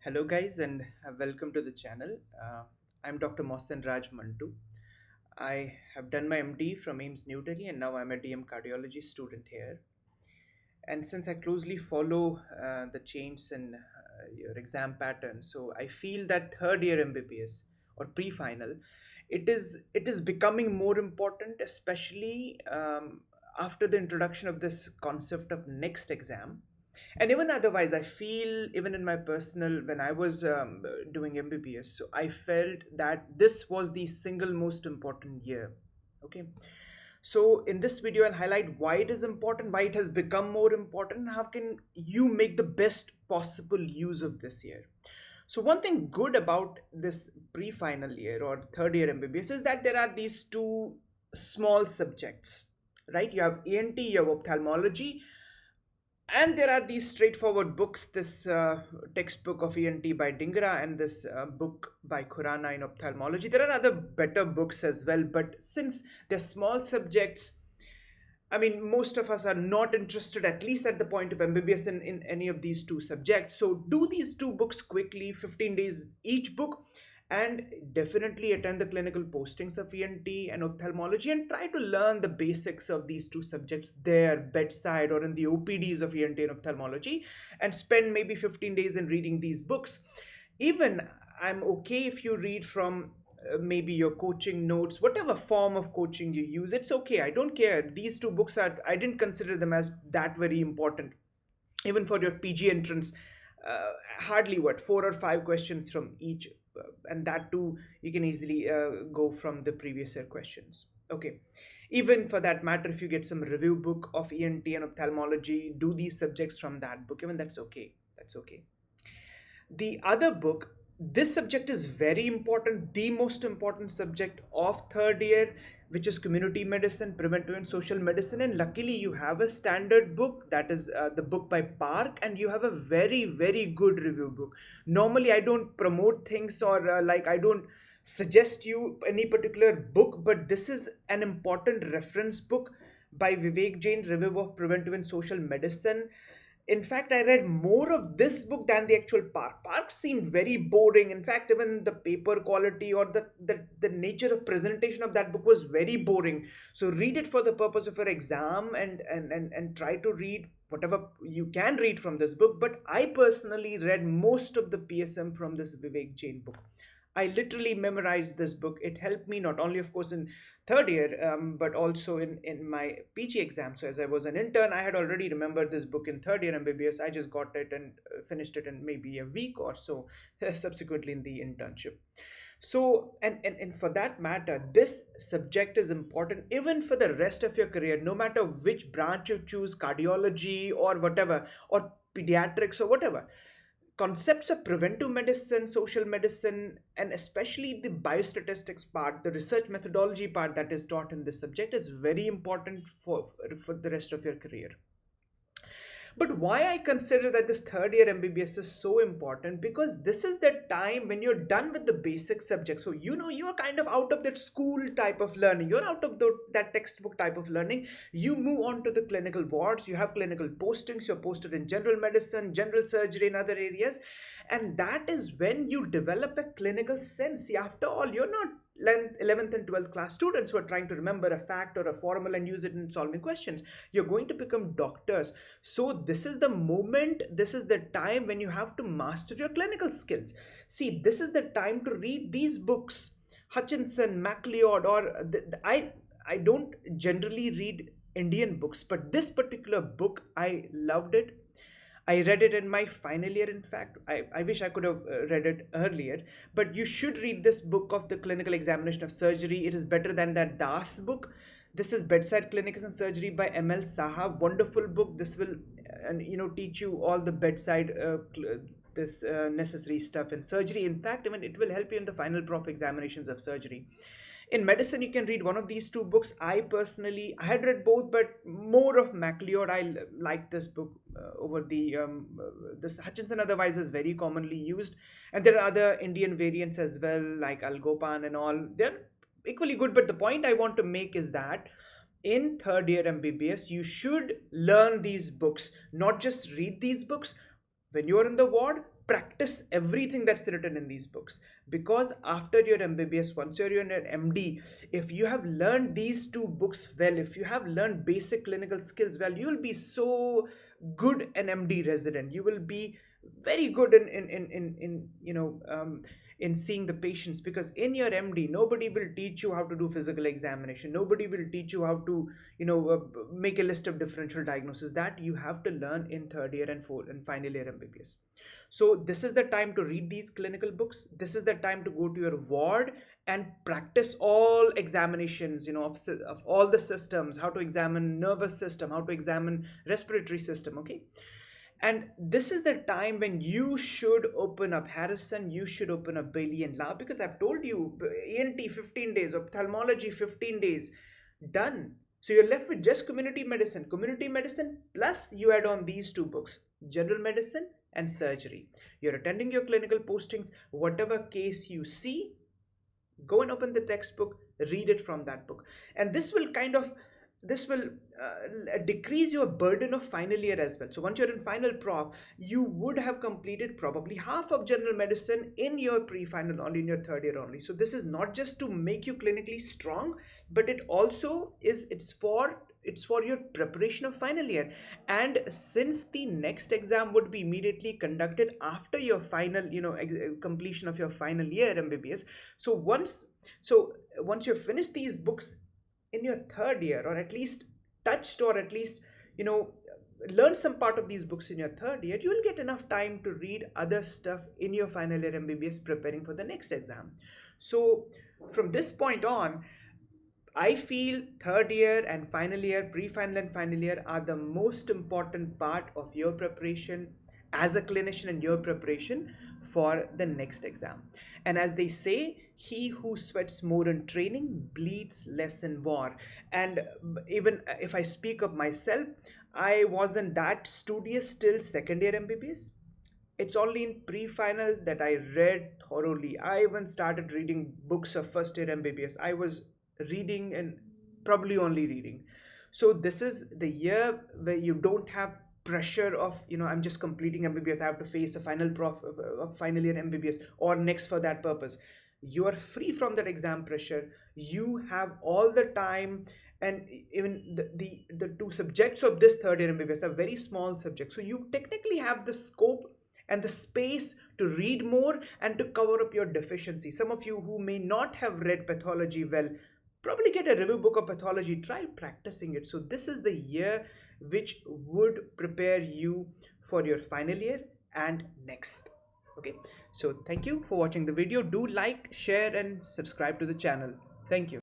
Hello, guys, and welcome to the channel. I'm Dr. Mohsen Raj Mantu. I have done my MD from AIMS New Delhi, and now I'm a DM cardiology student here. And since I closely follow the change in your exam pattern, so I feel that third year MBBS or pre-final, it is becoming more important, especially after the introduction of this concept of next exam. And even otherwise, I feel even in my personal when I was doing MBBS, so I felt that this was the single most important year. Okay, so in this video, I'll highlight why it is important, why it has become more important, how can you make the best possible use of this year. So one thing good about this pre-final year or third year MBBS is that there are these two small subjects, right? You have ENT, you have ophthalmology, and there are these straightforward books, this textbook of ENT by Dingra and this book by Khurana in ophthalmology. There are other better books as well, but since they're small subjects, I mean, most of us are not interested, at least at the point of MBBS, in any of these two subjects. So do these two books quickly, 15 days each book, and definitely attend the clinical postings of ENT and ophthalmology and try to learn the basics of these two subjects there, bedside or in the OPDs of ENT and ophthalmology, and spend maybe 15 days in reading these books. Even I'm okay if you read from maybe your coaching notes, whatever form of coaching you use, it's okay. I don't care. These two books are, I didn't consider them as that very important. Even for your PG entrance, hardly what, 4 or 5 questions from each, and that too, you can easily go from the previous year questions. Okay. Even for that matter, if you get some review book of ENT and ophthalmology, do these subjects from that book. Even that's okay. That's okay. The other book, this subject is very important, the most important subject of third year, which is community medicine, preventive and social medicine. And luckily you have a standard book, that is the book by Park, and you have a very very good review book. Normally I don't promote things or I don't suggest you any particular book, but this is an important reference book by Vivek Jain, Review of Preventive and Social Medicine. In fact, I read more of this book than the actual Park. Park seemed very boring. In fact, even the paper quality or the nature of presentation of that book was very boring. So read it for the purpose of your exam, and try to read whatever you can read from this book. But I personally read most of the PSM from this Vivek Jain book. I literally memorized this book. It helped me not only, of course, in third year, but also in my PG exam. So as I was an intern, I had already remembered this book in third year MBBS. I just got it and finished it in maybe a week or so, subsequently in the internship. So, and for that matter, this subject is important even for the rest of your career, no matter which branch you choose, cardiology or whatever, or pediatrics or whatever. Concepts of preventive medicine, social medicine, and especially the biostatistics part, the research methodology part that is taught in this subject is very important for the rest of your career. But why I consider that this third year MBBS is so important, because this is the time when you're done with the basic subject. So you're kind of out of that school type of learning. You're out of that textbook type of learning. You move on to the clinical wards. You have clinical postings. You're posted in general medicine, general surgery, and other areas. And that is when you develop a clinical sense. See, after all, you're not 11th and 12th class students who are trying to remember a fact or a formula and use it in solving questions. You're going to become doctors. So this is the moment, this is the time when you have to master your clinical skills. See, this is the time to read these books, Hutchinson, MacLeod, or I don't generally read Indian books, but this particular book, I loved it. I read it in my final year, in fact. I wish I could have read it earlier. But you should read this book of the clinical examination of surgery. It is better than that Das book. This is Bedside Clinics and Surgery by M.L. Saha. Wonderful book. This will teach you all the bedside this necessary stuff in surgery. In fact, even it will help you in the final prof examinations of surgery. In medicine, you can read one of these two books. I had read both, but more of MacLeod. Like this book over the this Hutchinson otherwise is very commonly used, and there are other Indian variants as well, like Algopan and all. They're equally good, but the point I want to make is that in third year MBBS, you should learn these books, not just read these books. When you're in the ward, practice everything that's written in these books, because after your MBBS, once you're in an MD, if you have learned these two books well, if you have learned basic clinical skills well, you will be so good an MD resident. You will be very good in in seeing the patients, because in your MD nobody will teach you how to do physical examination, nobody will teach you how to make a list of differential diagnosis. That you have to learn in third year and fourth and final year MBBS. So this is the time to read these clinical books. This is the time to go to your ward and practice all examinations, of all the systems, how to examine nervous system, how to examine respiratory system. Okay. And this is the time when you should open up Harrison, you should open up Bailey and Lab, because I've told you, ENT 15 days, ophthalmology 15 days, done. So you're left with just community medicine, plus you add on these two books, general medicine and surgery. You're attending your clinical postings, whatever case you see, go and open the textbook, read it from that book. And this will decrease your burden of final year as well. So once you're in final prof, you would have completed probably half of general medicine in your pre-final only, in your third year only. So this is not just to make you clinically strong, but it also is, it's for your preparation of final year. And since the next exam would be immediately conducted after your final, completion of your final year MBBS, so once you finish these books in your third year, or at least touched, or at least you know learn some part of these books in your third year, you will get enough time to read other stuff in your final year MBBS, preparing for the next exam. So from this point on, I feel third year and final year, pre-final and final year, are the most important part of your preparation as a clinician, and your preparation for the next exam. And as they say, he who sweats more in training bleeds less in war. And even if I speak of myself, I wasn't that studious till second year MBBS. It's only in pre-final that I read thoroughly. I even started reading books of first year MBBS. I was reading, and probably only reading. So this is the year where you don't have pressure of, I'm just completing MBBS, I have to face a final year MBBS or next for that purpose. You are free from that exam pressure. You have all the time. And even the two subjects of this third year MBBS are very small subjects, so you technically have the scope and the space to read more and to cover up your deficiency. Some of you who may not have read pathology well, probably get a review book of pathology, try practicing it. So this is the year which would prepare you for your final year and next. Okay, so thank you for watching the video. Do like, share and subscribe to the channel. Thank you.